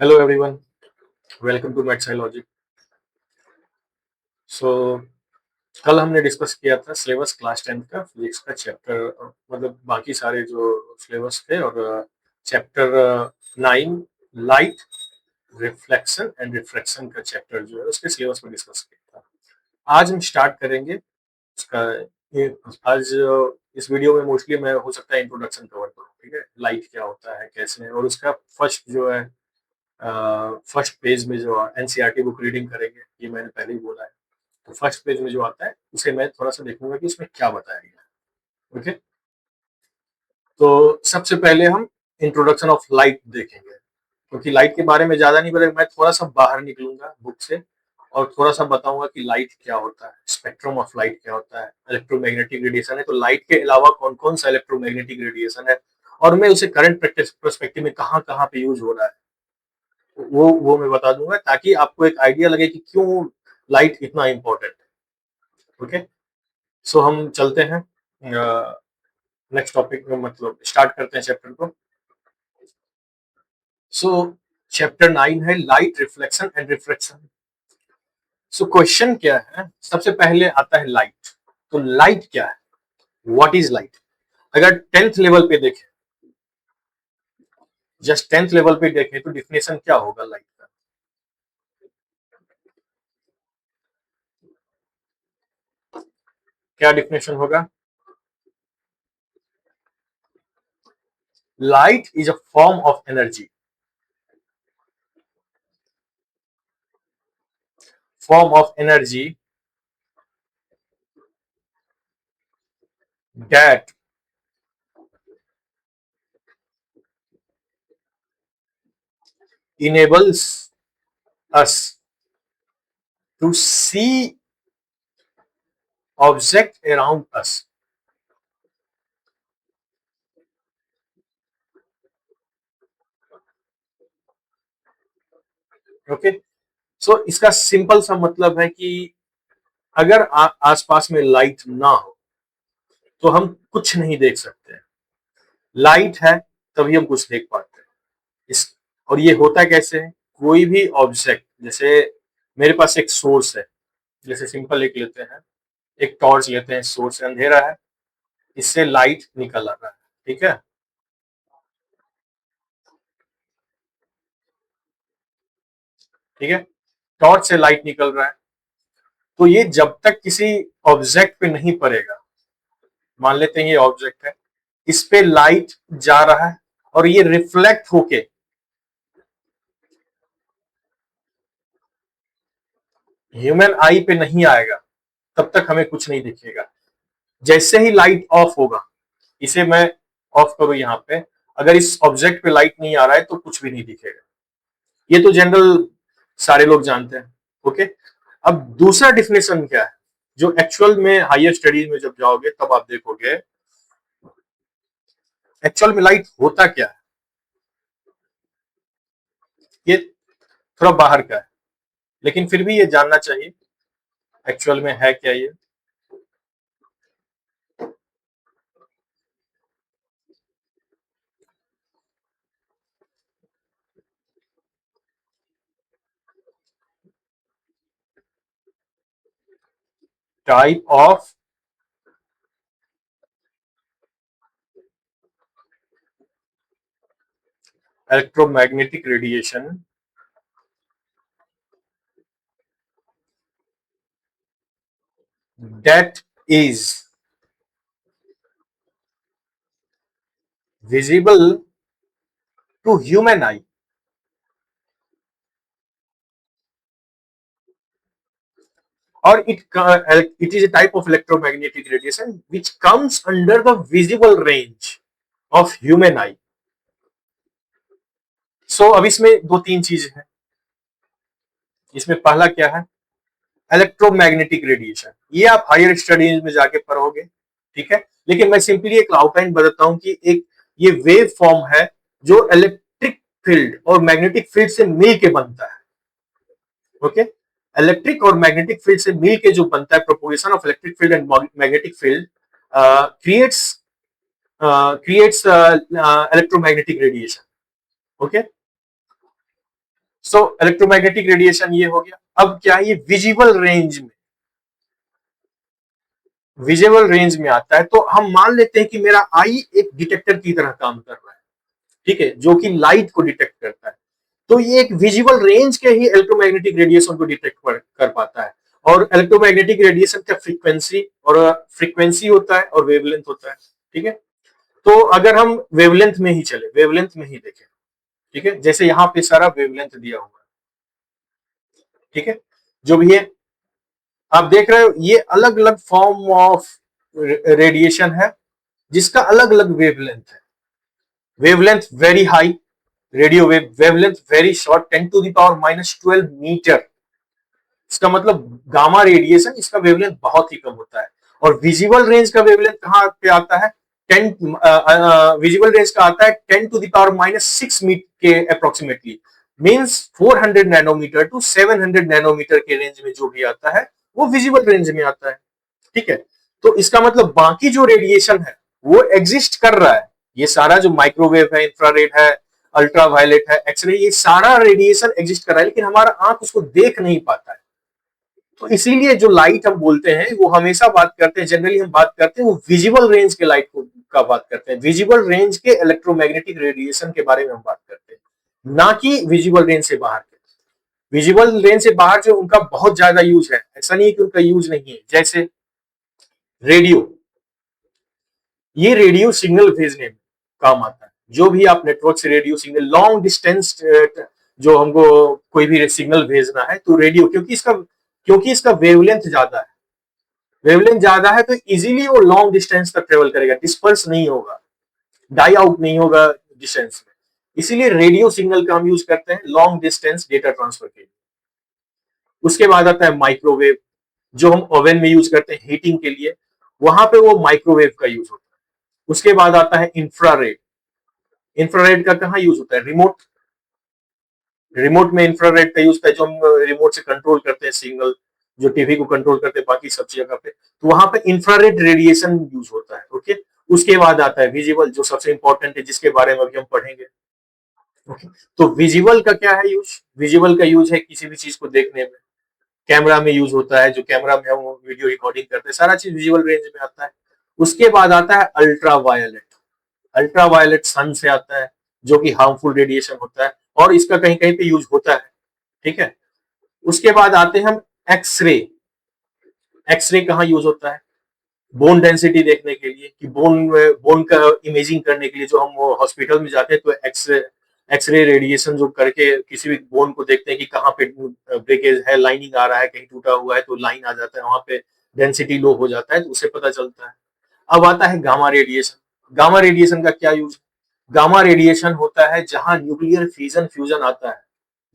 Hello everyone, welcome to मेटसाइलॉजी। So कल हमने डिस्कस किया था सिलेबस क्लास 10th का फिजिक्स का चैप्टर, मतलब बाकी सारे जो सिलेबस थे, और chapter 9 light reflection and refraction का चैप्टर जो है उसके सिलेबस में डिस्कस किया था। आज हम स्टार्ट करेंगे उसका। ये आज इस वीडियो में मोस्टली मैं हो सकता है इंट्रोडक्शन कवर करूँ, ठीक है, लाइट क्या होता है, कैसे है, और उसका फर्स्ट जो है फर्स्ट पेज में जो एनसीईआरटी बुक रीडिंग करेंगे, ये मैंने पहले ही बोला है। तो फर्स्ट पेज में जो आता है उसे मैं थोड़ा सा देखूंगा कि इसमें क्या बताया गया है। ओके, तो सबसे पहले हम इंट्रोडक्शन ऑफ लाइट देखेंगे, क्योंकि लाइट के बारे में ज्यादा नहीं पता, मैं थोड़ा सा बाहर निकलूंगा बुक से और थोड़ा सा बताऊंगा कि लाइट क्या होता है, स्पेक्ट्रम ऑफ लाइट क्या होता है, इलेक्ट्रोमैग्नेटिक रेडिएशन है तो लाइट के अलावा कौन कौन सा इलेक्ट्रोमैग्नेटिक रेडिएशन है, और मैं उसे करंट परस्पेक्टिव में कहाँ कहाँ पे यूज हो रहा है वो मैं बता दूंगा, ताकि आपको एक आइडिया लगे कि क्यों लाइट इतना इंपॉर्टेंट है। ओके, सो हम चलते हैं नेक्स्ट टॉपिक में, मतलब स्टार्ट करते हैं चैप्टर को। सो चैप्टर 9 है light reflection and refraction. So question क्या है, सबसे पहले आता है लाइट। तो लाइट क्या है, व्हाट इज लाइट? अगर टेंथ लेवल पे देखें, जस्ट टेंथ लेवल पे देखें तो डिफिनेशन क्या होगा लाइट का? क्या डिफिनेशन होगा? Light is a form of energy, form of energy that enables us to see object around us. Okay, so इसका सिंपल सा मतलब है कि अगर आसपास में लाइट ना हो तो हम कुछ नहीं देख सकते हैं। लाइट है तभी हम कुछ देख पाते हैं। इस और ये होता कैसे है, कोई भी ऑब्जेक्ट, जैसे मेरे पास एक सोर्स है, जैसे सिंपल एक लेते हैं, एक टॉर्च लेते हैं, सोर्स अंधेरा है, इससे लाइट निकल आ रहा है, ठीक है। ठीक है, टॉर्च से लाइट निकल रहा है, तो ये जब तक किसी ऑब्जेक्ट पे नहीं पड़ेगा, मान लेते हैं ये ऑब्जेक्ट है, इस पे लाइट जा रहा है और ये रिफ्लेक्ट होके ह्यूमन आई पे नहीं आएगा, तब तक हमें कुछ नहीं दिखेगा। जैसे ही लाइट ऑफ होगा, इसे मैं ऑफ करूं यहाँ पे, अगर इस ऑब्जेक्ट पे लाइट नहीं आ रहा है तो कुछ भी नहीं दिखेगा। ये तो जनरल सारे लोग जानते हैं। ओके, अब दूसरा डिफिनेशन क्या है, जो एक्चुअल में हायर स्टडीज में जब जाओगे तब आप देखोगे एक्चुअल में लाइट होता क्या है। ये थोड़ा बाहर का है, लेकिन फिर भी ये जानना चाहिए एक्चुअल में है क्या ये। Type of electromagnetic radiation that is visible to human eye, or it is a type of electromagnetic radiation which comes under the visible range of human eye. अब इसमें दो तीन चीजें हैं। इसमें पहला क्या है, इलेक्ट्रोमैग्नेटिक रेडिएशन, ये आप हायर स्टडीज में जाके पढ़ोगे, ठीक है, लेकिन मैं सिंपली एक आउटलाइन बताता हूं कि एक ये वेव फॉर्म है जो इलेक्ट्रिक फील्ड और मैग्नेटिक फील्ड से मिल के बनता है। ओके, इलेक्ट्रिक और मैग्नेटिक फील्ड से मिल के जो बनता है, propagation of electric field and magnetic field creates creates electromagnetic radiation. Okay, so electromagnetic radiation ये हो गया। अब क्या है, ये विजिबल रेंज में आता है। तो हम मान लेते हैं कि मेरा आई एक डिटेक्टर की तरह काम कर रहा है, ठीक है, जो कि लाइट को डिटेक्ट करता है। तो ये एक विजिबल रेंज के ही इलेक्ट्रोमैग्नेटिक रेडिएशन को डिटेक्ट कर पाता है। और इलेक्ट्रोमैग्नेटिक रेडिएशन का फ्रीक्वेंसी होता है और वेवलेंथ होता है, ठीक है। तो अगर हम वेवलेंथ में ही चले, वेवलेंथ में ही देखें, ठीक है, जैसे यहाँ पे सारा वेवलेंथ दिया हुआ है, ठीक है, जो भी है आप देख रहे हो, ये अलग अलग फॉर्म ऑफ रेडिएशन है जिसका अलग अलग वेवलेंथ है। Wavelength very high, radio wavelength very short, 10⁻⁻12 metre. इसका मतलब गामा रेडिएशन, इसका वेवलेंथ बहुत ही कम होता है। और विजिबल रेंज का वेवलेंथ कहां पे आता है, 10 विजिबल रेंज का आता है 10⁻⁻6 मीटर के approximately, means 400 nanometre to 700 nanometre के रेंज में जो भी आता है वो विजिबल रेंज में आता है, ठीक है। तो इसका मतलब बाकी जो रेडिएशन है वो एग्जिस्ट कर रहा है। ये सारा जो माइक्रोवेव है, इंफ्रारेड है, अल्ट्रावायलेट है, एक्सरे, ये सारा रेडिएशन एग्जिस्ट कर रहा है, लेकिन हमारा आंख उसको देख नहीं पाता है। तो इसीलिए जो लाइट हम बोलते हैं वो हमेशा बात करते हैं, जनरली हम बात करते हैं वो विजिबल रेंज के लाइट को का बात करते हैं, विजिबल रेंज के इलेक्ट्रोमैग्नेटिक रेडिएशन के बारे में हम बात करते हैं, ना कि विजिबल रेंज से बाहर के। विजिबल रेंज से बाहर जो उनका बहुत ज्यादा यूज है, ऐसा नहीं है कि उनका यूज नहीं है। जैसे रेडियो, ये रेडियो सिग्नल भेजने में काम आता है। जो भी आप नेटवर्क से रेडियो सिग्नल लॉन्ग डिस्टेंस, जो हमको कोई भी सिग्नल भेजना है तो रेडियो, क्योंकि इसका वेवलेंथ ज्यादा है, वेवलेंथ ज्यादा है तो इजीली वो लॉन्ग डिस्टेंस तक ट्रेवल करेगा, डिस्पर्स नहीं होगा, डाई आउट नहीं होगा डिस्टेंस में। इसीलिए रेडियो सिग्नल का हम यूज करते हैं लॉन्ग डिस्टेंस डेटा ट्रांसफर के लिए। उसके बाद आता है माइक्रोवेव, जो हम ओवन में यूज करते हैं हीटिंग के लिए, वहां पे वो माइक्रोवेव का यूज होता है। उसके बाद आता है इंफ्रारेड। इंफ्रारेड का कहाँ यूज होता है, रिमोट, रिमोट में इंफ्रारेड का यूज होता है, जो हम रिमोट से कंट्रोल करते हैं सिग्नल, जो टीवी को कंट्रोल करते हैं बाकी सब जगह पे, तो वहां पे इंफ्रारेड रेडिएशन यूज होता है, ओके। उसके बाद आता है विजिबल, जो सबसे इंपॉर्टेंट है, जिसके बारे में अभी हम पढ़ेंगे, ओके। तो विजिबल का क्या है यूज, विजिबल का यूज है किसी भी चीज को देखने में, कैमरा में यूज होता है, जो कैमरा में हम वीडियो रिकॉर्डिंग करते हैं, सारा चीज विजुअल रेंज में आता है। उसके बाद आता है अल्ट्रावायलेट, अल्ट्रावायलेट सन से आता है, जो कि हार्मफुल रेडिएशन होता है और इसका कहीं कहीं पे यूज होता है, ठीक है। उसके बाद आते हैं हम एक्सरे। एक्सरे कहाँ यूज होता है, बोन डेंसिटी देखने के लिए, कि बोन का इमेजिंग करने के लिए जो हम हॉस्पिटल में जाते हैं तो एक्सरे रेडिएशन जो करके किसी भी बोन को देखते हैं कि कहाँ पे ब्रेकेज है, लाइनिंग आ रहा है, कहीं टूटा हुआ है तो लाइन आ जाता है, वहां पे डेंसिटी लो हो जाता है, तो उससे पता चलता है। अब आता है गामा रेडिएशन। गामा रेडिएशन का क्या यूज, गामा रेडिएशन होता है जहां न्यूक्लियर फिजन फ्यूजन आता है,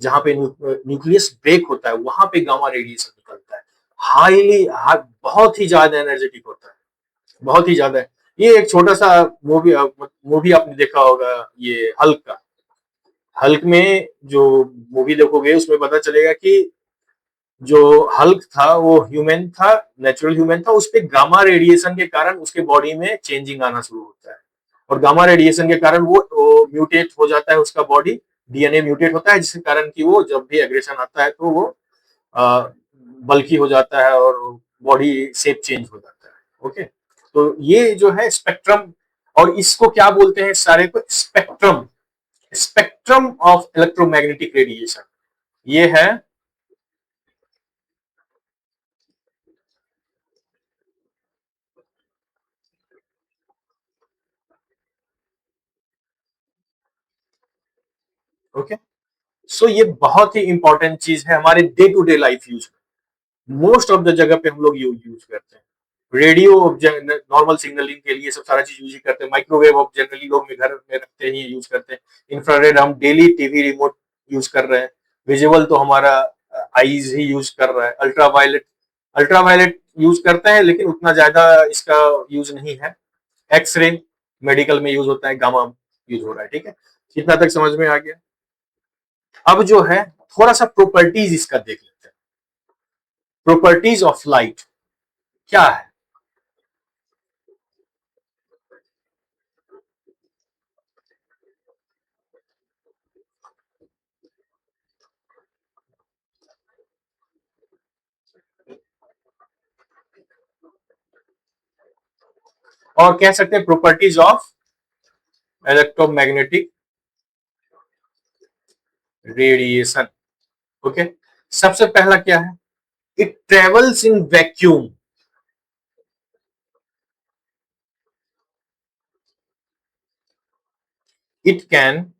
जहां पे न्यूक्लियस ब्रेक होता है, वहां पे गामा रेडिएशन निकलता है। बहुत ही ज्यादा एनर्जेटिक होता है, बहुत ही ज्यादा है। ये एक छोटा सा मूवी मूवी आपने देखा होगा, ये हल्क का। हल्क में जो मूवी देखोगे उसमें पता चलेगा कि जो हल्क था वो ह्यूमन था, नेचुरल ह्यूमन था, उस पे गामा रेडिएशन के कारण उसके बॉडी में चेंजिंग आना शुरू होता है। और गामा रेडिएशन के कारण वो म्यूटेट हो जाता है, उसका बॉडी डीएनए म्यूटेट होता है, जिसके कारण कि वो जब भी एग्रेशन आता है तो वो बल्की हो जाता है और बॉडी शेप चेंज हो जाता है, ओके। तो ये जो है स्पेक्ट्रम, और इसको क्या बोलते हैं सारे को, spectrum, spectrum of electromagnetic radiation, ये है, ओके। सो ये बहुत ही इंपॉर्टेंट चीज है हमारे day to day life use में, मोस्ट ऑफ द जगह पे हम लोग यूज करते हैं। रेडियो नॉर्मल सिग्नलिंग के लिए सब सारा चीज यूज ही करते हैं, माइक्रोवेव अब जनरली लोग में घर में रखते ही यूज करते हैं, इंफ्रारेड हम डेली टीवी रिमोट यूज कर रहे हैं, विजुअल तो हमारा आईज ही यूज कर रहा है, अल्ट्रावायलेट, अल्ट्रावायलेट यूज करते हैं लेकिन उतना ज्यादा इसका यूज नहीं है। एक्सरे मेडिकल में यूज होता है, गामा यूज हो रहा है, ठीक है। कितना तक समझ में आ गया। अब जो है थोड़ा सा प्रॉपर्टीज इसका देख लेते हैं, प्रॉपर्टीज ऑफ लाइट क्या है। और कह सकते हैं properties of electromagnetic radiation. Okay, सबसे पहला क्या है, it travels in vacuum. It can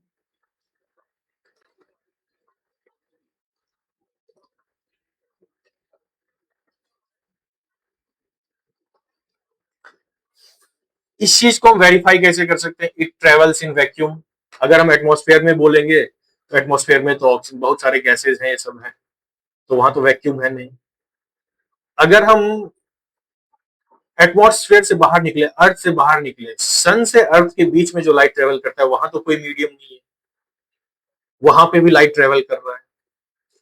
इस चीज को हम वेरीफाई कैसे कर सकते हैं, इट ट्रेवल्स इन वैक्यूम। अगर हम एटमॉस्फेयर में बोलेंगे तो एटमॉस्फेयर में तो ऑक्सीजन बहुत सारे गैसेज हैं, ये सब है, तो वहां तो वैक्यूम है नहीं। अगर हम एटमॉस्फेयर से बाहर निकले, अर्थ से बाहर निकले, सन से अर्थ के बीच में जो लाइट ट्रेवल करता है वहां तो कोई मीडियम नहीं है, वहां पे भी लाइट ट्रेवल कर रहा है।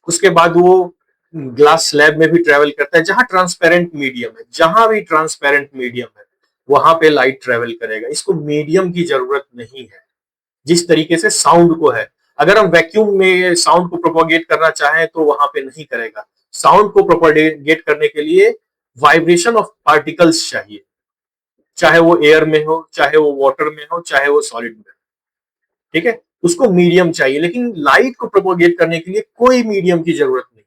उसके बाद वो ग्लास स्लैब में भी ट्रेवल करता है, जहां ट्रांसपेरेंट मीडियम है, जहां भी ट्रांसपेरेंट मीडियम है वहां पे लाइट ट्रेवल करेगा। इसको मीडियम की जरूरत नहीं है, जिस तरीके से साउंड को है। अगर हम वैक्यूम में साउंड को प्रोपोगेट करना चाहें तो वहां पे नहीं करेगा। साउंड को प्रोपोगेट करने के लिए वाइब्रेशन ऑफ पार्टिकल्स चाहिए, चाहे वो एयर में हो, चाहे वो वाटर में हो, चाहे वो सॉलिड में हो। ठीक है, उसको मीडियम चाहिए, लेकिन लाइट को प्रोपोगेट करने के लिए कोई मीडियम की जरूरत नहीं।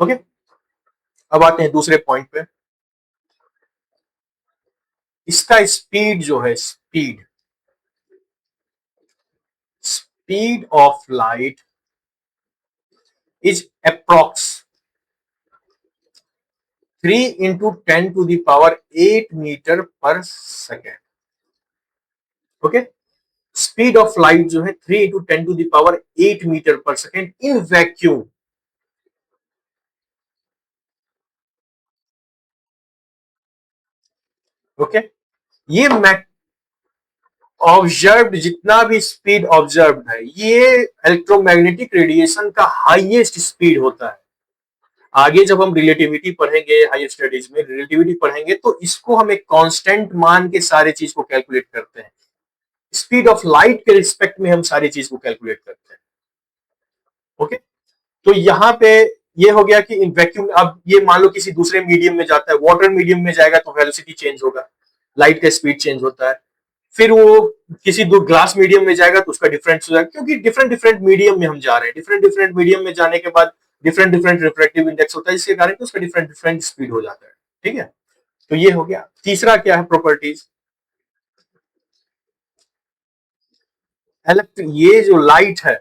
ओके, अब आते हैं दूसरे पॉइंट पे। इसका स्पीड जो है, speed of light is approx 3 × 10⁸ meter per second. Okay, speed of light जो है 3 × 10⁸ meter per second in vacuum. Okay, ये ऑब्जर्व्ड जितना भी स्पीड ऑब्जर्व्ड है, ये इलेक्ट्रोमैग्नेटिक रेडिएशन का हाईएस्ट स्पीड होता है। आगे जब हम रिलेटिविटी पढ़ेंगे, हायर स्टडीज में रिलेटिविटी पढ़ेंगे, तो इसको हम एक कांस्टेंट मान के सारे चीज को कैलकुलेट करते हैं। स्पीड ऑफ लाइट के रिस्पेक्ट में हम सारी चीज को कैलकुलेट करते हैं। ओके, तो यहाँ पे ये हो गया कि इन वैक्यूम, अब ये मान लो किसी दूसरे मीडियम में जाता है, वाटर मीडियम में जाएगा तो वेलोसिटी चेंज होगा, लाइट का स्पीड चेंज होता है। फिर वो किसी दो ग्लास मीडियम में जाएगा तो उसका डिफरेंस हो जाएगा, क्योंकि डिफरेंट डिफरेंट मीडियम में हम जा रहे हैं। डिफरेंट डिफरेंट मीडियम में जाने के बाद डिफरेंट डिफरेंट रिफ्रैक्टिव इंडेक्स होता है, जिसके कारण उसका डिफरेंट डिफरेंट स्पीड हो जाता है। ठीक है, तो ये हो गया। तीसरा क्या है प्रॉपर्टीज, इलेक्ट्रिक, ये जो लाइट है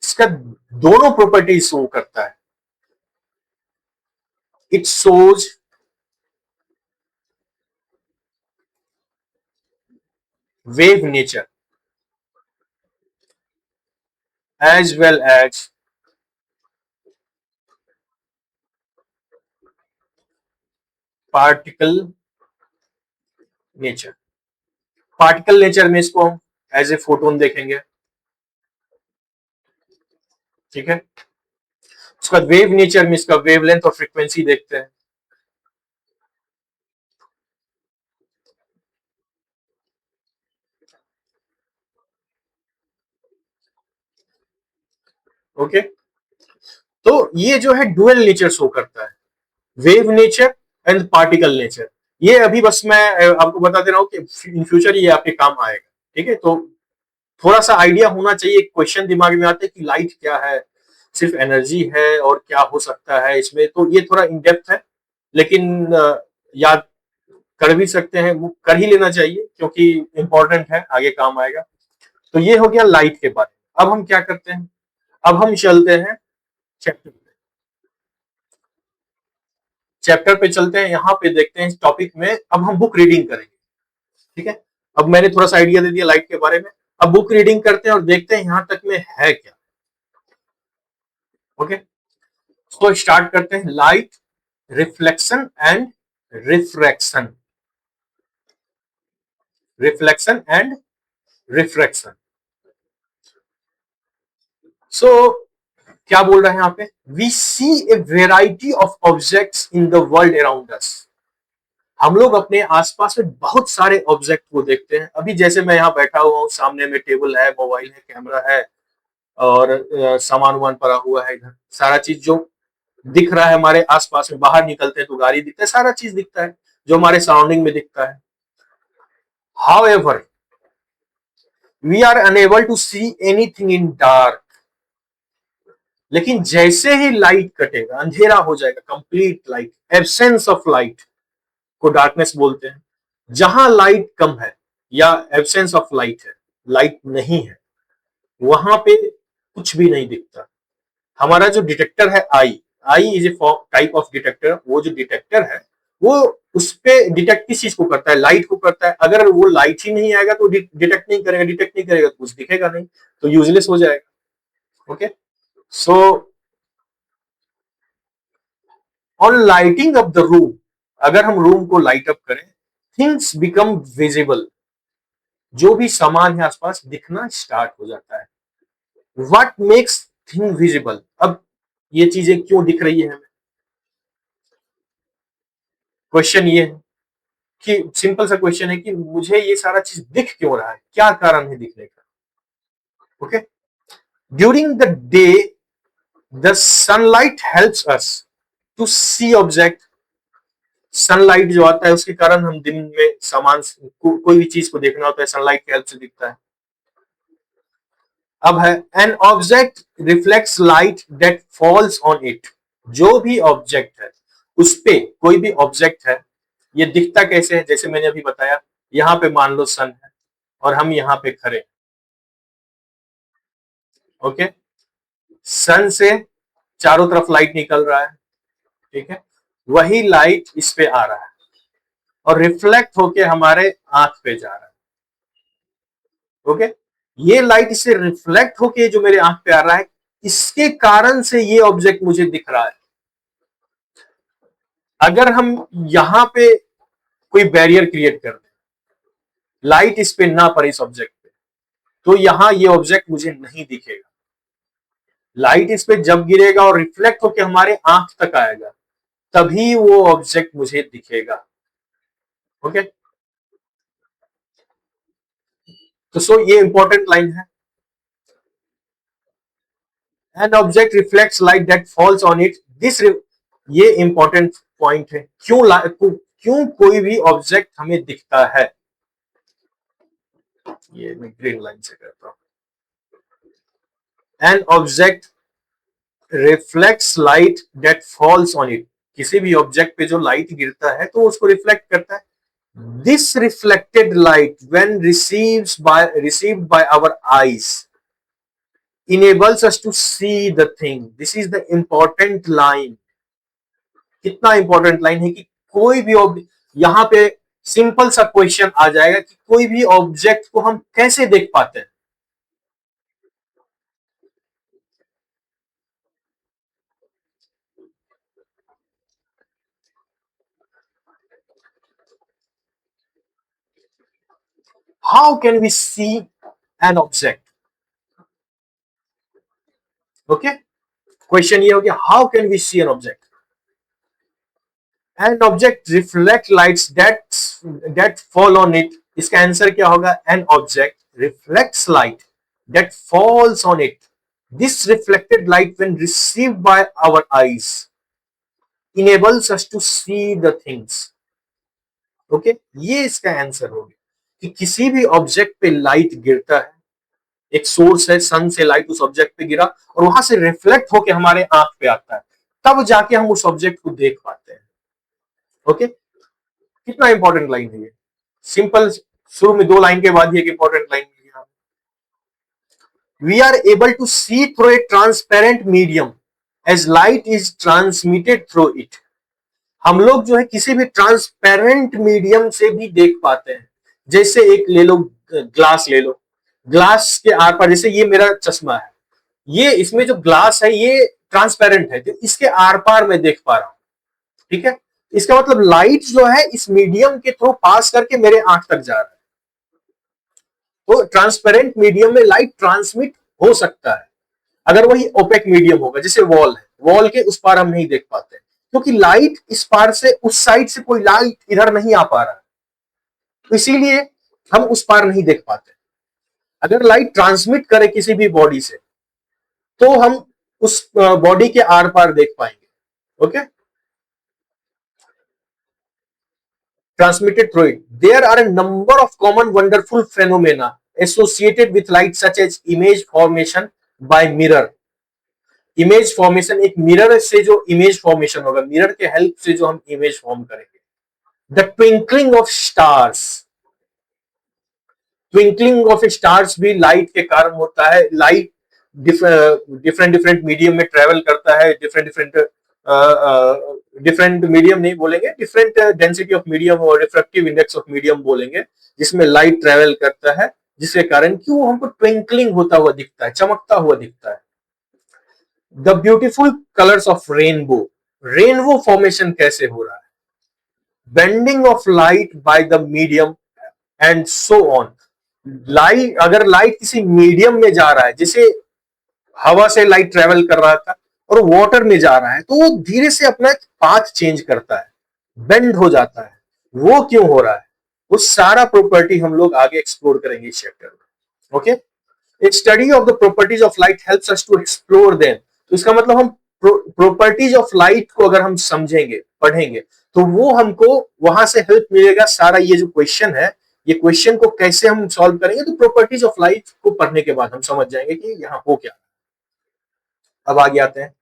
इसका दोनों प्रॉपर्टीज शो करता है। It shows wave nature as well as particle nature. Particle nature में इसको हम एज ए फोटोन देखेंगे। ठीक है, उसका वेव नेचर में इसका वेवलेंथ और फ्रीक्वेंसी देखते हैं। ओके, तो ये जो है डुअल नेचर शो करता है, wave nature and particle nature. ये अभी बस मैं आपको बता दे रहा हूं कि इन फ्यूचर ये आपके काम आएगा। ठीक है, तो थोड़ा सा आइडिया होना चाहिए। एक क्वेश्चन दिमाग में आता है कि लाइट क्या है, सिर्फ एनर्जी है और क्या हो सकता है इसमें, तो ये थोड़ा इन डेप्थ है, लेकिन याद कर भी सकते हैं, वो कर ही लेना चाहिए क्योंकि इंपॉर्टेंट है, आगे काम आएगा। तो ये हो गया लाइट के बारे में। अब हम क्या करते हैं, अब हम चलते हैं चैप्टर पे। चैप्टर पे चलते हैं, यहाँ पे देखते हैं इस टॉपिक में। अब हम बुक रीडिंग करेंगे। ठीक है, अब मैंने थोड़ा सा आइडिया दे दिया लाइट के बारे में। अब बुक रीडिंग करते हैं और देखते हैं यहां तक में है क्या। ओके, तो स्टार्ट करते हैं। Light, reflection and refraction. Reflection and refraction. So क्या बोल रहे हैं यहाँ पे, we see a variety of objects in the world around us. हम लोग अपने आसपास में बहुत सारे ऑब्जेक्ट को देखते हैं। अभी जैसे मैं यहाँ बैठा हुआ हूँ, सामने में टेबल है, मोबाइल है, कैमरा है, और सामान वामान पड़ा हुआ है इधर। सारा चीज जो दिख रहा है हमारे आसपास में, बाहर निकलते हैं तो गाड़ी दिखता है, सारा चीज दिखता है। जो हमारे सराउंडिंग में दिखता है। However we are unable to see anything in dark, लेकिन जैसे ही लाइट कटेगा, अंधेरा हो जाएगा, complete light, absence of light को डार्कनेस बोलते हैं। जहां लाइट कम है या एब्सेंस ऑफ लाइट है, लाइट नहीं है, वहां पे कुछ भी नहीं दिखता। हमारा जो डिटेक्टर है eye, eye is a type of detector. वो जो डिटेक्टर है वो उस पे डिटेक्ट किस चीज को करता है, लाइट को करता है। अगर वो लाइट ही नहीं आएगा तो डिटेक्ट नहीं करेगा, डिटेक्ट नहीं करेगा तो कुछ दिखेगा नहीं, तो यूजलेस हो जाएगा। Okay, so on lighting up the room, अगर हम रूम को लाइट अप करें, थिंग्स बिकम विजिबल, जो भी सामान है आसपास दिखना स्टार्ट हो जाता है। व्हाट मेक्स थिंग विजिबल, अब ये चीजें क्यों दिख रही है हमें, क्वेश्चन ये है कि सिंपल सा क्वेश्चन है कि मुझे ये सारा चीज दिख क्यों रहा है, क्या कारण है दिखने का। Okay, during the day the sunlight helps us to see object, sunlight जो आता है उसके कारण हम दिन में सामान कोई भी चीज को देखना होता है, सनलाइट की हेल्प से दिखता है। अब है N object reflects light that falls on it, जो भी ऑब्जेक्ट है उस पे, कोई भी ऑब्जेक्ट है, ये दिखता कैसे है, जैसे मैंने अभी बताया, यहां पे मान लो सन है और हम यहां पे खड़े। ओके, सन से चारों तरफ लाइट निकल रहा है, ठीक है, वही लाइट इस पे आ रहा है और रिफ्लेक्ट होके हमारे आंख पे जा रहा है। ओके, ये लाइट इससे रिफ्लेक्ट होके जो मेरे आंख पे आ रहा है, इसके कारण से ये ऑब्जेक्ट मुझे दिख रहा है। अगर हम यहां पे कोई बैरियर क्रिएट कर दें, लाइट इस पे ना पड़े इस ऑब्जेक्ट पे, तो यहां ये ऑब्जेक्ट मुझे नहीं दिखेगा। लाइट इस पे जब गिरेगा और रिफ्लेक्ट होकर हमारे आंख तक आएगा, तभी वो ऑब्जेक्ट मुझे दिखेगा। ओके, तो सो ये इंपॉर्टेंट लाइन है, N object reflects light that falls on it, this, ये इंपॉर्टेंट पॉइंट है, क्यों कोई भी ऑब्जेक्ट हमें दिखता है। ये मैं ग्रीन लाइन से करता हूं, N object reflects light that falls on it, किसी भी ऑब्जेक्ट पे जो लाइट गिरता है तो उसको रिफ्लेक्ट करता है। This reflected light when received by our eyes enables us to see the thing, this is the important line। कितना इंपॉर्टेंट लाइन है कि कोई भी यहां पे सिंपल सा क्वेश्चन आ जाएगा कि कोई भी ऑब्जेक्ट को हम कैसे देख पाते हैं। How can we see an object. Okay, question ये हो गया, how can we see an object. An object reflect lights that fall on it, इसका आंसर क्या होगा, an object reflects light that falls on it, this reflected light when received by our eyes enables us to see the things। Okay, ये इसका answer हो गया कि किसी भी ऑब्जेक्ट पे लाइट गिरता है, एक सोर्स है, सन से लाइट उस ऑब्जेक्ट पे गिरा और वहां से रिफ्लेक्ट होकर हमारे आंख पे आता है, तब जाके हम उस ऑब्जेक्ट को देख पाते हैं। ओके, कितना इंपॉर्टेंट लाइन है ये, सिंपल, शुरू में दो लाइन के बाद ये एक इंपॉर्टेंट लाइन है। We are able to see through a transparent medium as light is transmitted through it, हम लोग जो है किसी भी ट्रांसपेरेंट मीडियम से भी देख पाते हैं। जैसे एक ले लो, ग्लास ले लो, ग्लास के आर पार, जैसे ये मेरा चश्मा है, ये इसमें जो ग्लास है ये ट्रांसपेरेंट है, तो इसके आर पार मैं देख पा रहा हूं, ठीक है, इसका मतलब लाइट जो है इस मीडियम के थ्रू पास करके मेरे आंख तक जा रहा है। तो ट्रांसपेरेंट मीडियम में लाइट ट्रांसमिट हो सकता है। अगर वही ओपेक मीडियम होगा, जैसे वॉल है, वॉल के उस पार हम नहीं देख पाते क्योंकि लाइट इस पार से, उस साइड से कोई लाइट इधर नहीं आ पा रहा है, तो इसीलिए हम उस पार नहीं देख पाते। अगर लाइट ट्रांसमिट करे किसी भी बॉडी से तो हम उस बॉडी के आर पार देख पाएंगे। Okay, transmitted through it. There are a number of common wonderful phenomena associated with light such as image formation by mirror. Image formation, एक मिरर से जो इमेज फॉर्मेशन होगा, मिरर के हेल्प से जो हम इमेज फॉर्म करेंगे. The twinkling of stars, twinkling of stars भी लाइट के कारण होता है. लाइट डिफरेंट डिफरेंट मीडियम में ट्रेवल करता है, डिफरेंट मीडियम नहीं बोलेंगे, डिफरेंट डेंसिटी ऑफ मीडियम और रिफ्रैक्टिव इंडेक्स ऑफ मीडियम बोलेंगे, जिसमें लाइट ट्रेवल करता है, जिसके कारण कि वो हमको ट्विंकलिंग होता हुआ दिखता है, चमकता हुआ दिखता है. The beautiful colours of rainbow, rainbow formation कैसे हो रहा है, bending of light by the medium and so on. Light, अगर लाइट किसी मीडियम में जा रहा है, जैसे हवा से लाइट ट्रेवल कर रहा था और वाटर में जा रहा है, तो वो धीरे से अपना पाथ चेंज करता है, बेंड हो जाता है. वो क्यों हो रहा है, वो सारा प्रॉपर्टी हम लोग आगे एक्सप्लोर करेंगे इस चैप्टर में. Okay, a study of the properties of light helps us to explore them. तो इसका मतलब हम प्रॉपर्टीज ऑफ लाइट को अगर हम समझेंगे, पढ़ेंगे, तो वो हमको वहां से हेल्प मिलेगा. सारा ये जो क्वेश्चन है, ये क्वेश्चन को कैसे हम सॉल्व करेंगे, तो प्रॉपर्टीज ऑफ लाइट को पढ़ने के बाद हम समझ जाएंगे कि यहाँ हो क्या. अब आगे आते हैं.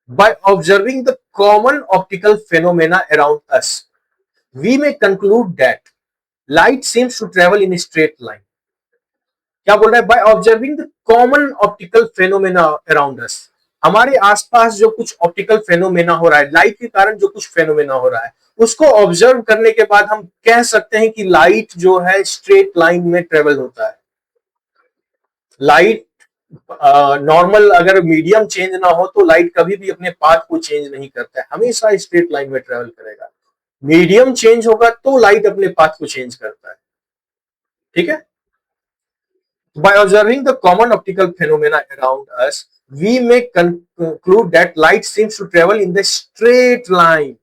By observing the common optical phenomena around us, we may conclude that light seems to travel in straight line. क्या बोल रहा है, by observing the common optical phenomena around us, हमारे आसपास जो कुछ ऑप्टिकल फेनोमेना हो रहा है, लाइट के कारण जो कुछ फेनोमेना हो रहा है, उसको ऑब्जर्व करने के बाद हम कह सकते हैं कि लाइट जो है स्ट्रेट लाइन में ट्रेवल होता है. लाइट नॉर्मल अगर मीडियम चेंज ना हो तो लाइट कभी भी अपने पाथ को चेंज नहीं करता है, हमेशा स्ट्रेट लाइन में ट्रेवल करेगा. मीडियम चेंज होगा तो लाइट अपने पाथ को चेंज करता है. ठीक है. By observing the common optical phenomena around us, we may conclude that light seems to travel in the straight line.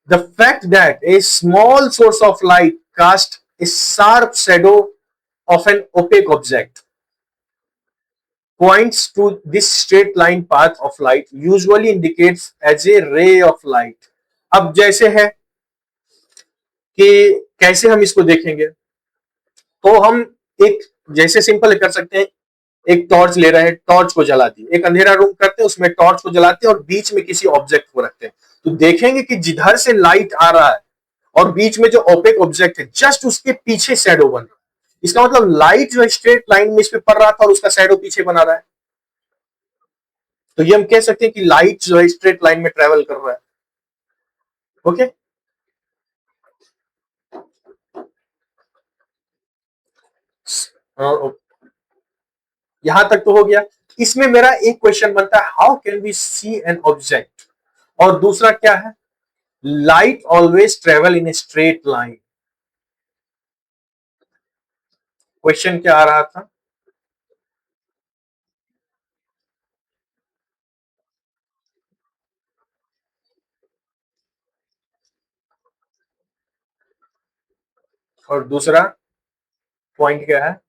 The fact that a small source of light casts a sharp shadow of an opaque object points to this straight line path of light, usually indicates as a ray of light. अब जैसे है कि कैसे हम इसको देखेंगे, तो हम एक जैसे सिंपल कर सकते हैं, एक टॉर्च ले रहे हैं, टॉर्च को जलाती है, एक अंधेरा रूम करते हैं, उसमें टॉर्च को जलाते हैं और बीच में किसी ऑब्जेक्ट को रखते हैं, तो देखेंगे कि जिधर से लाइट आ रहा है और बीच में जो ओपेक ऑब्जेक्ट है, जस्ट उसके पीछे शैडो बन रहा है. इसका मतलब लाइट जो स्ट्रेट लाइन में इस पे पड़ रहा था और उसका शैडो पीछे बना रहा है. तो ये हम कह सकते हैं कि लाइट जो है स्ट्रेट लाइन में ट्रेवल कर रहा है. ओके, यहां तक तो हो गया. इसमें मेरा एक क्वेश्चन बनता है, how can we see an object, और दूसरा क्या है, light always travel in a straight line. Question क्या आ रहा था, और दूसरा पॉइंट क्या है,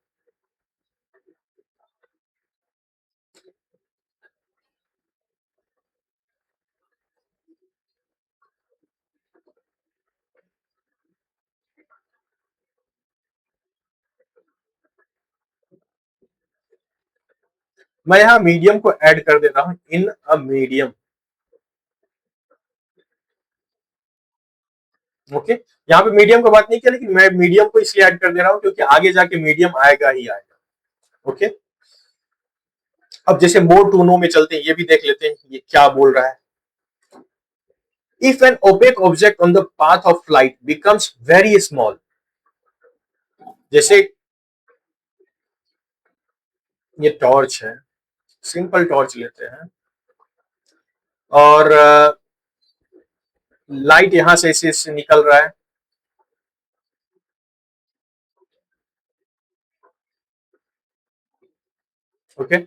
मैं यहां मीडियम को ऐड कर दे रहा हूं, इन अ मीडियम. ओके, यहाँ पे मीडियम का बात नहीं किया, लेकिन मैं मीडियम को इसलिए ऐड कर दे रहा हूं क्योंकि आगे जाके मीडियम आएगा ही आएगा. ओके, अब जैसे मोर टू नो में चलते हैं, ये भी देख लेते हैं ये क्या बोल रहा है. If an opaque object on the path of light becomes very small, जैसे ये टॉर्च है, सिंपल टॉर्च लेते हैं और लाइट यहां से इसे निकल रहा है. ओके,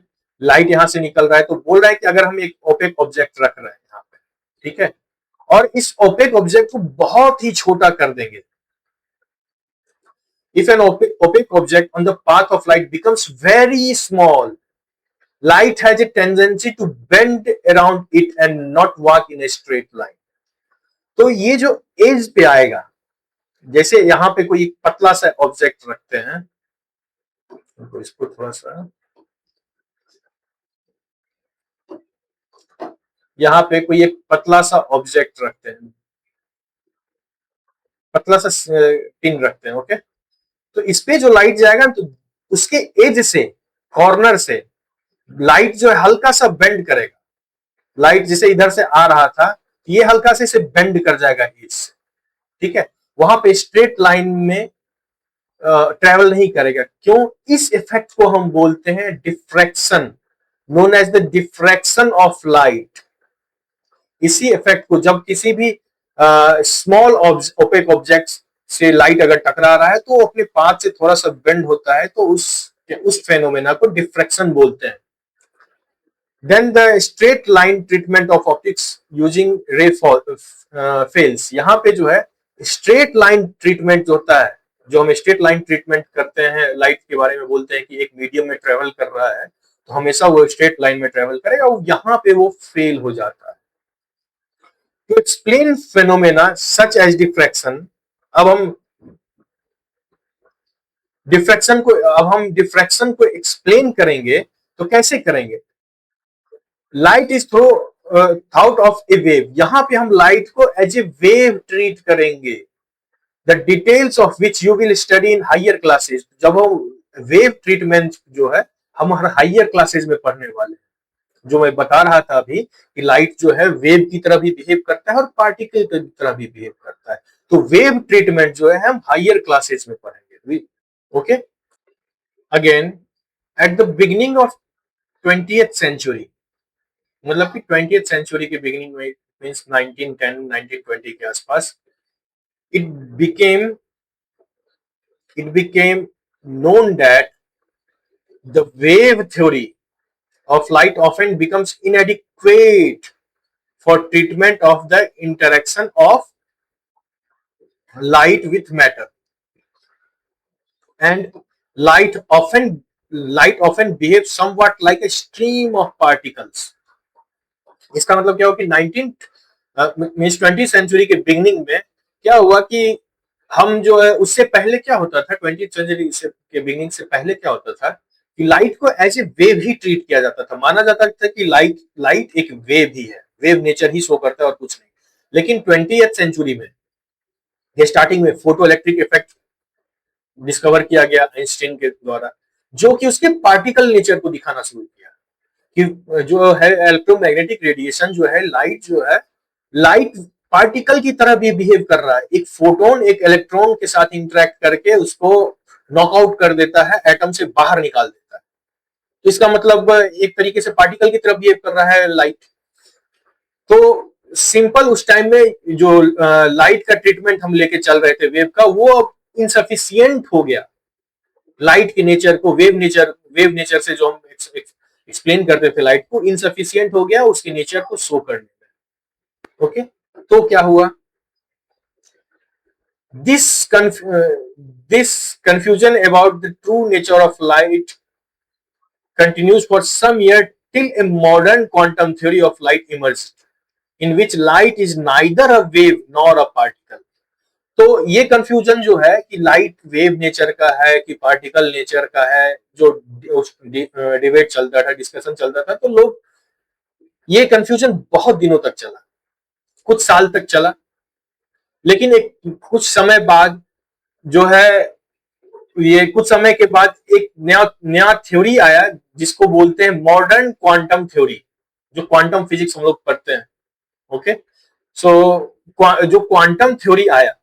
लाइट यहां से निकल रहा है, तो बोल रहा है कि अगर हम एक ओपेक ऑब्जेक्ट रख रहे हैं यहाँ पे, ठीक है, और इस ओपेक ऑब्जेक्ट को बहुत ही छोटा कर देंगे. If an opaque object on the path of light becomes very small, light has a tendency to bend around it and not walk in a straight line. तो ये जो एज पे आएगा, जैसे यहाँ पे कोई पतला सा ऑब्जेक्ट रखते हैं, तो इसको थोड़ा सा, यहाँ पे कोई एक पतला सा ऑब्जेक्ट रखते हैं, पतला सा पिन रखते हैं, ओके। तो इस पे जो लाइट जाएगा तो उसके एज से, कॉर्नर से लाइट जो है हल्का सा बेंड करेगा। लाइट जैसे इधर से आ रहा था, ये हल्का से इसे बेंड कर जाएगा एज से, ठीक है। वहां पे स्ट्रेट लाइन में ट्रेवल नहीं करेगा। क्यों? इस इफेक्ट को हम बोलते हैं diffraction, known as the diffraction of light. इसी इफेक्ट को जब किसी भी स्मॉल ओपेक ऑब्जेक्ट से लाइट अगर टकरा रहा है तो वो अपने पाथ से थोड़ा सा बेंड होता है, तो उस फेनोमेना को डिफ्रैक्शन बोलते हैं। Then the straight line treatment of optics using ray fails. यहाँ पे जो है स्ट्रेट लाइन ट्रीटमेंट होता है, जो हम स्ट्रेट लाइन ट्रीटमेंट करते हैं लाइट के बारे में बोलते हैं कि एक मीडियम में ट्रेवल कर रहा है तो हमेशा वो स्ट्रेट लाइन में ट्रेवल करेगा, और यहाँ पे वो फेल हो जाता है। To explain phenomena such as diffraction, अब हम डिफ्रैक्शन को एक्सप्लेन करेंगे, तो कैसे करेंगे? Light is throw out of a wave, यहां पे हम लाइट को एज ए वेव ट्रीट करेंगे। The details of which you will study in higher classes. जब हम वेव ट्रीटमेंट जो है हम हायर क्लासेस में पढ़ने वाले हैं। जो मैं बता रहा था अभी कि लाइट जो है वेव की तरह भी बिहेव करता है और पार्टिकल की तरह भी बिहेव करता है। तो वेव ट्रीटमेंट जो है हम हायर क्लासेस में पढ़ेंगे, okay. Again, at the beginning of 20th century, मतलब कि 20th सेंचुरी के बिगिनिंग में, मींस 1910 1920 के आसपास, it became it became known that the wave theory of light often becomes inadequate for treatment of the interaction of light with matter, and light often light often behaves somewhat like a stream of particles. इसका मतलब क्या हुआ कि 20th century के beginning में क्या हुआ कि हम जो है, उससे पहले क्या होता था, 20th सेंचुरी के बिगनिंग से पहले क्या होता था कि लाइट को एज ए वेव ही ट्रीट किया जाता था। माना जाता था कि लाइट लाइट एक वेव ही है, वेव नेचर ही शो करता है और कुछ नहीं। लेकिन 20th सेंचुरी में स्टार्टिंग में फोटो इलेक्ट्रिक इफेक्ट डिस्कवर किया गया आइंस्टीन के द्वारा, जो कि उसके पार्टिकल नेचर को दिखाना शुरू किया कि जो है इलेक्ट्रोमैग्नेटिक रेडिएशन जो है, लाइट जो है, लाइट पार्टिकल की तरह भी बिहेव कर रहा है। एक फोटोन एक इलेक्ट्रॉन के साथ इंटरेक्ट करके उसको नॉकआउट कर देता है, एटम से बाहर निकाल देता है। तो इसका मतलब एक तरीके से पार्टिकल की तरह बिहेव कर रहा है लाइट। तो सिंपल उस टाइम में जो लाइट का ट्रीटमेंट हम लेके चल रहे थे वेव का, वो अब इनसफिशियंट हो गया। लाइट के नेचर को वेव नेचर से जो हम एक्सप्लेन करते थे लाइट को, इनसफिशियंट हो गया उसके नेचर को शो करने में, ओके। तो क्या हुआ, this this confusion about the true nature of light continues for some years till a modern quantum theory of light emerged, in which light is neither a wave nor a particle. तो ये confusion जो है कि light wave nature का है कि particle nature का है, जो डिबेट चलता था, डिस्कशन चलता था, तो लोग, ये कंफ्यूजन बहुत दिनों तक चला, कुछ साल तक चला। लेकिन एक कुछ समय बाद जो है, ये कुछ समय के बाद एक नया नया थ्योरी आया जिसको बोलते हैं मॉडर्न क्वांटम थ्योरी, जो क्वांटम फिजिक्स हम लोग पढ़ते हैं, ओके। सो जो क्वांटम थ्योरी आया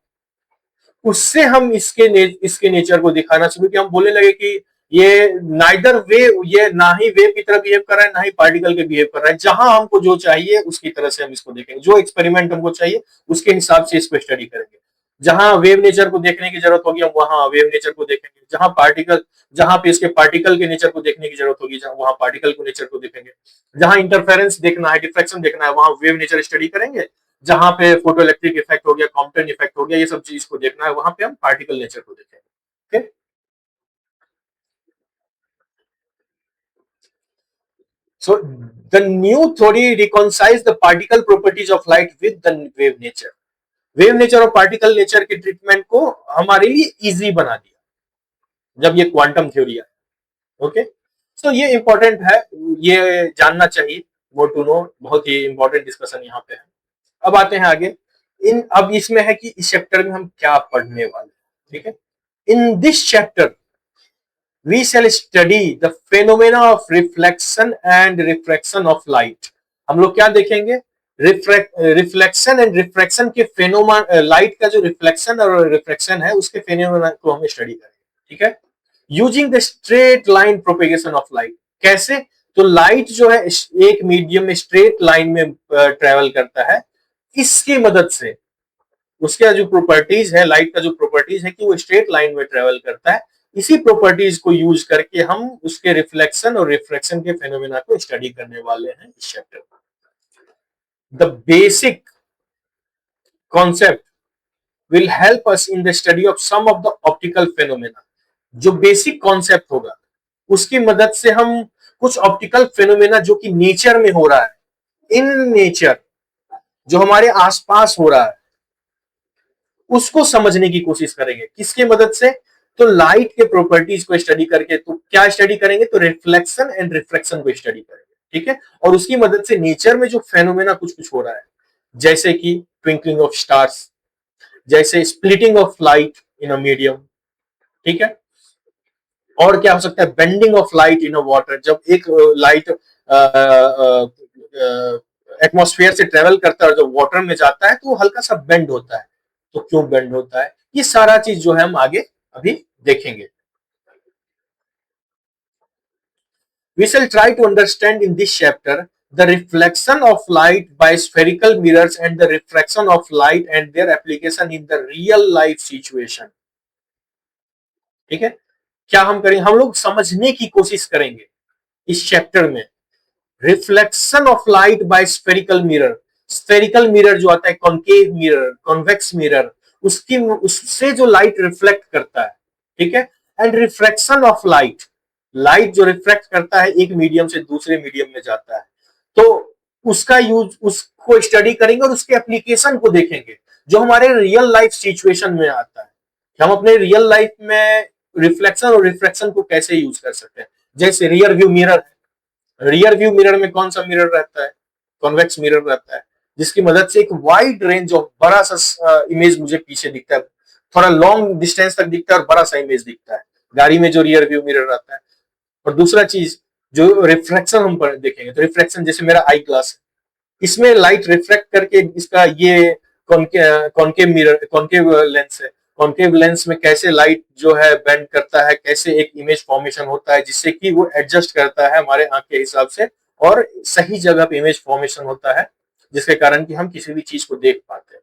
उससे हम इसके नेचर को दिखाना शुरू किया। हम बोलने लगे कि ये नाइदर वेव, ये ना ही वेव की तरह बिहेव कर रहा है ना ही पार्टिकल के बिहेव कर रहा है। जहां हमको जो चाहिए उसकी तरह से हम इसको देखेंगे, जो एक्सपेरिमेंट हमको चाहिए उसके हिसाब से इसको स्टडी करेंगे। जहां वेव नेचर को देखने की जरूरत होगी हम वहां वेव नेचर को देखेंगे, जहां पे इसके पार्टिकल के नेचर को देखने की जरूरत होगी वहां पार्टिकल को नेचर को देखेंगे। जहां इंटरफेरेंस देखना है, डिफ्रैक्शन देखना है, वहां वेव नेचर स्टडी करेंगे। जहां पे फोटो इलेक्ट्रिक इफेक्ट हो गया, कॉम्पटन इफेक्ट हो गया, ये सब चीज को देखना है, वहां पे हम पार्टिकल नेचर को देखेंगे, okay. So the new theory reconciles the particle properties of light with the wave nature. Wave nature और पार्टिकल नेचर के ट्रीटमेंट को हमारे लिए इजी बना दिया जब ये क्वांटम थ्योरी आई। ओके, सो ये इंपॉर्टेंट है, ये जानना चाहिए, वो टू नो, बहुत ही इंपॉर्टेंट डिस्कशन यहाँ पे है। अब आते हैं आगे। अब इसमें है कि इस चैप्टर में हम क्या पढ़ने वाले हैं, ठीक है। In this chapter we shall study the phenomena of reflection and refraction of light। हम लोग क्या देखेंगे? रिफ्लेक्शन एंड रिफ्रैक्शन के फेनोमेना, लाइट का जो रिफ्लेक्शन और रिफ्रैक्शन है उसके फेनोमेना को हम स्टडी करेंगे, ठीक है। Using the straight line propagation of light. कैसे? तो लाइट जो है एक मीडियम में स्ट्रेट लाइन में ट्रेवल करता है, इसकी मदद से उसका जो प्रॉपर्टीज है, लाइट का जो प्रॉपर्टीज है कि वो स्ट्रेट लाइन में ट्रेवल करता है, इसी प्रॉपर्टीज को यूज करके हम उसके रिफ्लेक्शन और रिफ्रैक्शन के फेनोमेना को स्टडी करने वाले हैं इस चैप्टर में। The basic concept will help us in the study of some of the optical phenomena. जो बेसिक कॉन्सेप्ट होगा उसकी मदद से हम कुछ ऑप्टिकल फेनोमेना जो कि नेचर में हो रहा है, इन नेचर, जो हमारे आसपास हो रहा है, उसको समझने की कोशिश करेंगे। किसके मदद से? तो लाइट के प्रॉपर्टीज को स्टडी करके। तो क्या स्टडी करेंगे? तो रिफ्लेक्शन एंड रिफ्रैक्शन को स्टडी करेंगे, ठीक है। और उसकी मदद से नेचर में जो फेनोमेना कुछ कुछ हो रहा है, जैसे कि ट्विंकलिंग ऑफ स्टार्स, जैसे splitting of light in a medium, ठीक है। और क्या हो सकता है? Bending of light in a water. जब एक लाइट एटमॉस्फेयर से ट्रेवल करता है और जब वाटर में जाता है तो वो हल्का सा बेंड होता है। तो क्यों बेंड होता है? ये सारा चीज जो है हम आगे अभी देखेंगे। We shall try to understand in this chapter the reflection of light by spherical mirrors and the refraction of light and their application in the real life situation। ठीक है, क्या हम करेंगे? हम लोग समझने की कोशिश करेंगे इस चैप्टर में reflection of light by spherical mirror. Spherical mirror जो आता है, कॉनकेव मिरर, कॉन्वेक्स मिरर, उसकी उससे जो लाइट रिफ्लेक्ट करता है, ठीक है। And refraction of light, light जो रिफ्लेक्ट करता है एक मीडियम से दूसरे मीडियम में जाता है, तो उसका यूज, उसको स्टडी करेंगे और उसके एप्लीकेशन को देखेंगे जो हमारे रियल लाइफ सिचुएशन में आता है। हम अपने रियल लाइफ में रिफ्लेक्शन और रिफ्रैक्शन को कैसे यूज कर सकते हैं। जैसे rear view mirror, rear view mirror में कौन सा मिरर रहता है? कॉन्वेक्स मिरर रहता है, जिसकी मदद से एक वाइड रेंज ऑफ बड़ा सा इमेज मुझे पीछे दिखता है, थोड़ा लॉन्ग डिस्टेंस तक दिखता है और बड़ा सा इमेज दिखता है, गाड़ी में जो रियर व्यू मिरर रहता है। और दूसरा चीज जो रिफ्रैक्शन हम देखेंगे, तो रिफ्रैक्शन जैसे मेरा आई ग्लास, इसमें लाइट रिफ्लेक्ट करके इसका ये कॉन्केव मिरर, कॉन्केव लेंस है, कॉन्केव लेंस में कैसे लाइट जो है बेंड करता है, कैसे एक इमेज फॉर्मेशन होता है जिससे कि वो एडजस्ट करता है हमारे आंख के हिसाब से और सही जगह पे इमेज फॉर्मेशन होता है, जिसके कारण कि हम किसी भी चीज को देख पाते हैं।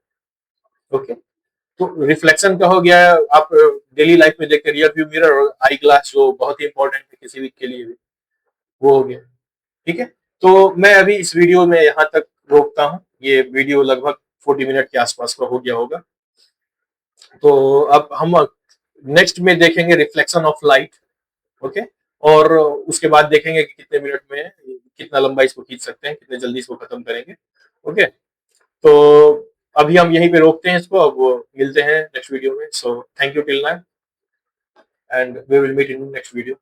ओके, तो रिफ्लेक्शन का हो गया, आप डेली लाइफ में देखते रियर व्यू मिरर और आई ग्लास जो बहुत ही इंपॉर्टेंट है किसी भी के लिए भी, वो हो गया, ठीक है। तो मैं अभी इस वीडियो में यहाँ तक रोकता हूँ, ये वीडियो लगभग 40 मिनट के आसपास का हो गया होगा। तो अब हम नेक्स्ट में देखेंगे रिफ्लेक्शन ऑफ लाइट, ओके। और उसके बाद देखेंगे कि कितने मिनट में कितना लंबा इसको खींच सकते हैं, कितने जल्दी इसको खत्म करेंगे, ओके। तो अभी हम यहीं पे रोकते हैं इसको, अब मिलते हैं नेक्स्ट वीडियो में। So thank you till now and we will meet in next video.